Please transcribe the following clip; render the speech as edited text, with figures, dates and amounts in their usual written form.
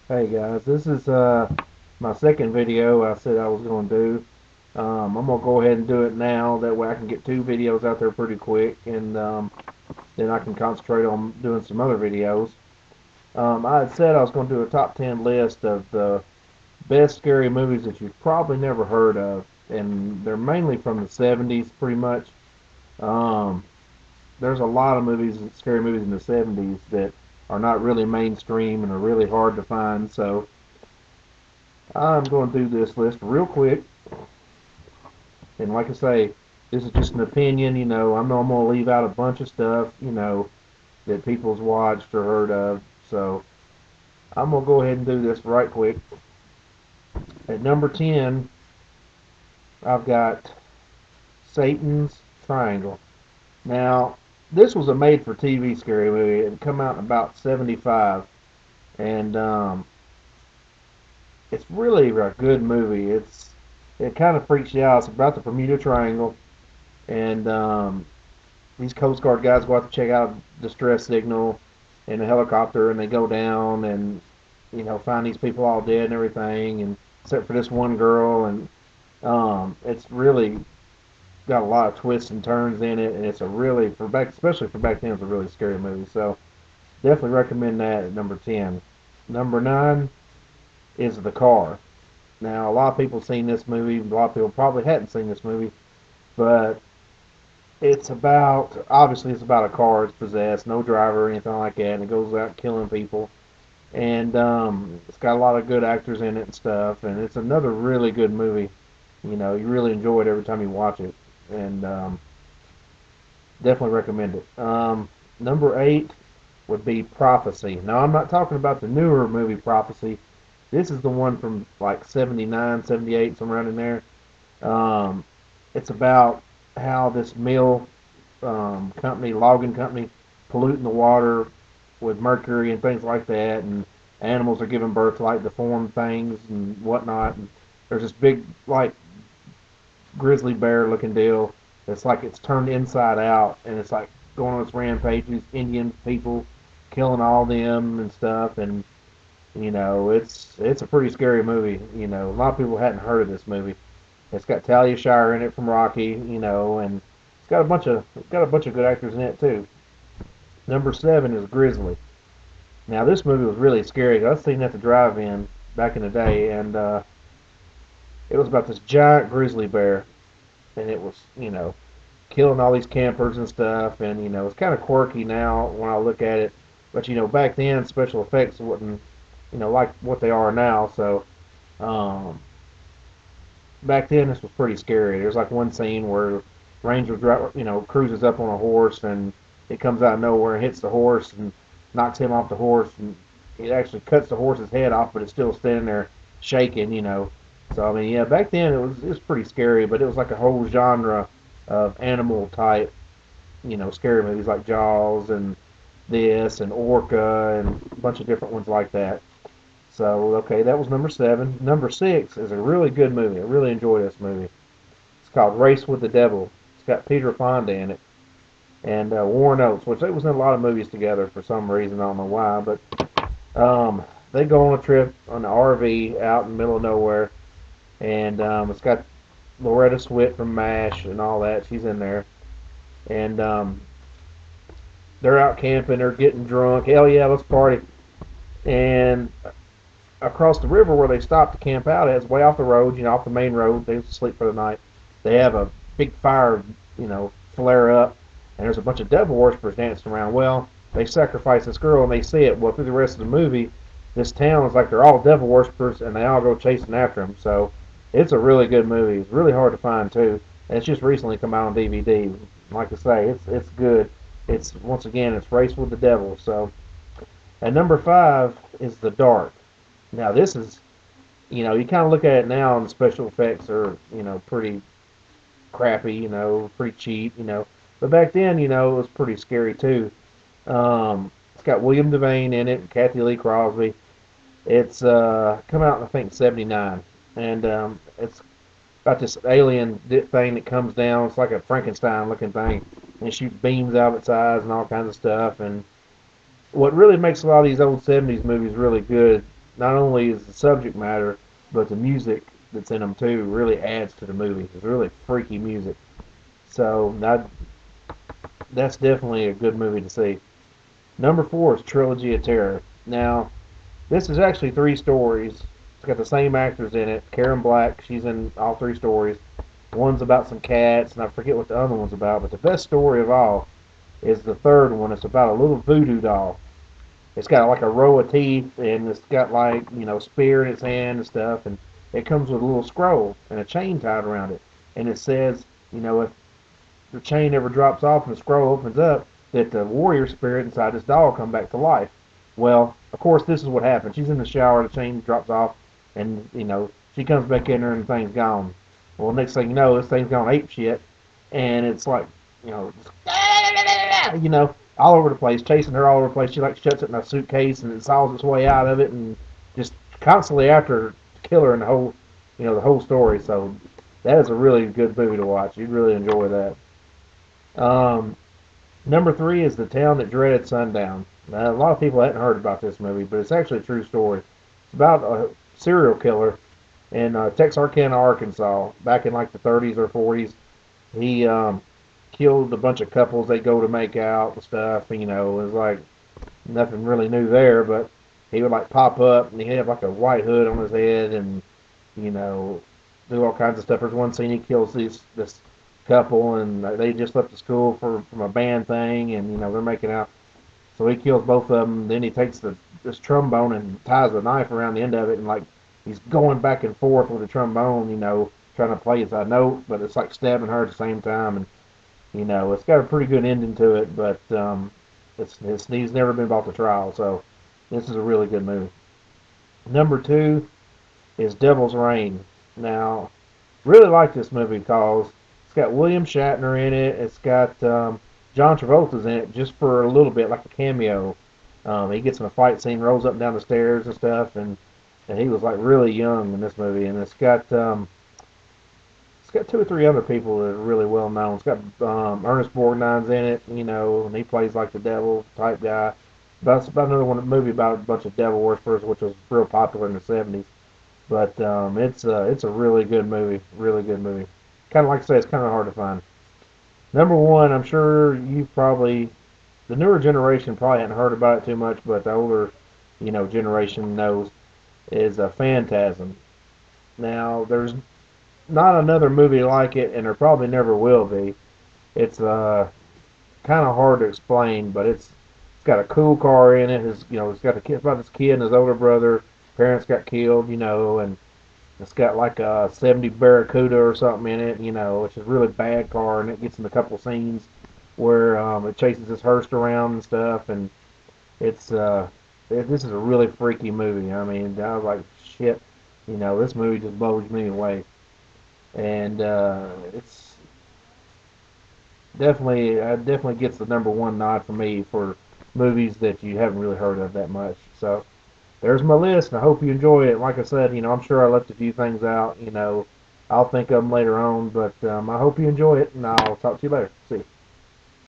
Hey guys, this is my second video I said I was going to do. I'm going to go ahead and do it now. That way I can get two videos out there pretty quick, and then I can concentrate on doing some other videos. I had said I was going to do a top 10 list of the best scary movies that you've probably never heard of, and they're mainly from the 70s pretty much. Um, there's a lot of movies, scary movies in the 70s that are not really mainstream and are really hard to find, so I'm going to do this list real quick, and like I say, this is just an opinion. I know I'm going to leave out a bunch of stuff, that people's watched or heard of. So I'm going to go ahead and do this right quick. At number 10, I've got Satan's Triangle. Now, this was a made-for-TV scary movie. It come out in about 75, and it's really a good movie. It kind of freaks you out. It's about the Bermuda Triangle, and these Coast Guard guys go out to check out a distress signal in a helicopter, and they go down and find these people all dead and everything, and except for this one girl, and it's really got a lot of twists and turns in it, and it's a really especially for back then, it's a really scary movie. So definitely recommend that at number 10. Number 9 is The Car. Now a lot of people have seen this movie. A lot of people probably hadn't seen this movie, but it's about a car that's possessed, no driver or anything like that, and it goes out killing people. And it's got a lot of good actors in it and stuff, and it's another really good movie. You really enjoy it every time you watch it, and definitely recommend it. Number 8 would be Prophecy. Now, I'm not talking about the newer movie Prophecy. This is the one from like 79, 78, somewhere around in there. Um, it's about how this mill company, logging company, polluting the water with mercury and things like that, and animals are giving birth to like deformed things and whatnot. And there's this big like grizzly bear looking deal that's like it's turned inside out, and it's like going on its rampages, Indian people killing all them and stuff, and it's a pretty scary movie. A lot of people hadn't heard of this movie. It's got Talia Shire in it from Rocky, and it's got a bunch of good actors in it too. Number 7 is Grizzly. Now this movie was really scary. I've seen it at the drive-in back in the day, and it was about this giant grizzly bear, and it was killing all these campers and stuff, and it's kind of quirky now when I look at it, but back then special effects wasn't like what they are now. So um, back then this was pretty scary. There's like one scene where Ranger cruises up on a horse, and it comes out of nowhere and hits the horse and knocks him off the horse, and it actually cuts the horse's head off, but it's still standing there shaking. So I mean, yeah, back then it was pretty scary, but it was like a whole genre of animal type, scary movies like Jaws and this and Orca and a bunch of different ones like that. So, okay, that was number 7. Number 6 is a really good movie. I really enjoy this movie. It's called Race with the Devil. It's got Peter Fonda in it and Warren Oates, which they was in a lot of movies together for some reason. I don't know why, but they go on a trip on an RV out in the middle of nowhere, and it's got Loretta Swit from MASH and all that. She's in there, and they're out camping. They're getting drunk. Hell yeah, let's party! And across the river where they stopped to camp out at, it's way off the road, off the main road. They sleep for the night. They have a big fire, flare up, and there's a bunch of devil worshippers dancing around. Well, they sacrifice this girl, and they see it. Well, through the rest of the movie, this town is like they're all devil worshippers, and they all go chasing after them. So it's a really good movie. It's really hard to find too. And it's just recently come out on DVD. Like I say, it's good. It's once again, it's Race with the Devil. So, and number 5 is The Dark. Now this is, you kind of look at it now, and the special effects are, pretty crappy, pretty cheap, But back then, it was pretty scary too. It's got William Devane in it, and Kathy Lee Crosby. It's come out in, I think, 79, and it's about this alien thing that comes down. It's like a Frankenstein looking thing, and it shoots beams out of its eyes and all kinds of stuff. And what really makes a lot of these old 70s movies really good not only is the subject matter, but the music that's in them too really adds to the movie. It's really freaky music. So that's definitely a good movie to see. Number four is Trilogy of Terror. Now, this is actually three stories. It's got the same actors in it. Karen Black, she's in all three stories. One's about some cats, and I forget what the other one's about. But the best story of all is the third one. It's about a little voodoo doll. It's got like a row of teeth, and it's got like spear in its hand and stuff. And it comes with a little scroll and a chain tied around it, and it says, if the chain ever drops off and the scroll opens up, that the warrior spirit inside this doll come back to life. Well, of course, this is what happens. She's in the shower, the chain drops off, and she comes back in there and the thing's gone. Well, next thing you know, this thing's gone ape shit, and it's like you know, you know, all over the place, chasing her all over the place. She like shuts it in a suitcase and it saws its way out of it, and just constantly after her to kill her in the whole story. So that is a really good movie to watch. You'd really enjoy that. Um, Number three is The Town That Dreaded Sundown. Now, a lot of people hadn't heard about this movie, but it's actually a true story. It's about a serial killer in Texarkana, Arkansas, back in like the 30s or 40s. He killed a bunch of couples. They go to make out and stuff. And, it was like nothing really new there, but he would like pop up and he'd have like a white hood on his head and you know do all kinds of stuff. There's one scene he kills this couple and they just left the school from a band thing and they're making out. So he kills both of them. Then he takes this trombone and ties a knife around the end of it and like he's going back and forth with the trombone, trying to play his note, but it's like stabbing her at the same time. And it's got a pretty good ending to it, but he's never been brought to trial, so this is a really good movie. Number two is Devil's Rain. Now, really like this movie because it's got William Shatner in it. It's got John Travolta's in it just for a little bit, like a cameo. He gets in a fight scene, rolls up and down the stairs and stuff, and he was like really young in this movie. And it's got two or three other people that are really well known. It's got Ernest Borgnine's in it, and he plays like the devil type guy. But it's about another movie about a bunch of devil worshippers, which was real popular in the '70s. But it's a really good movie, really good movie. Kind of like I say, it's kind of hard to find. Number one, I'm sure the newer generation probably hadn't heard about it too much, but the older, generation knows, is Phantasm. Now, there's not another movie like it, and there probably never will be. It's kind of hard to explain, but it's got a cool car in it. It's got about this kid and his older brother. Parents got killed, and it's got like a '70 Barracuda or something in it, which is a really bad car, and it gets in a couple scenes where it chases this hearse around and stuff, and it's this is a really freaky movie. I mean, I was like, shit, this movie just blows me away, and it's definitely gets the number one nod for me for movies that you haven't really heard of that much. So there's my list, and I hope you enjoy it. Like I said, I'm sure I left a few things out. I'll think of them later on, but I hope you enjoy it, and I'll talk to you later. See you.